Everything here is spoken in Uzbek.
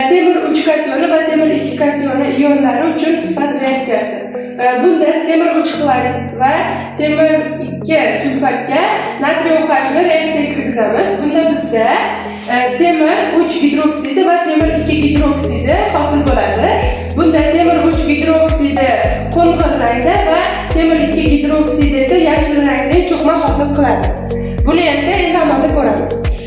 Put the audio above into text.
Temir 3 katyoni va temir 2 katyoni ionlari uchun sifat reaksiyasi. Bunda temir 3 xlorid va temir 2 sulfatga natriy OHni reaksiyaga kirgizamiz. Bunda bizda temir 3 gidroksidi va temir 2 gidroksidi hosil bo'ladi. Bunda temir 3 gidroksidi qo'ng'ir rangda va temir 2 gidroksidi esa yashil rangli cho'qma hosil qiladi. Buni esa endi amalda ko'ramiz.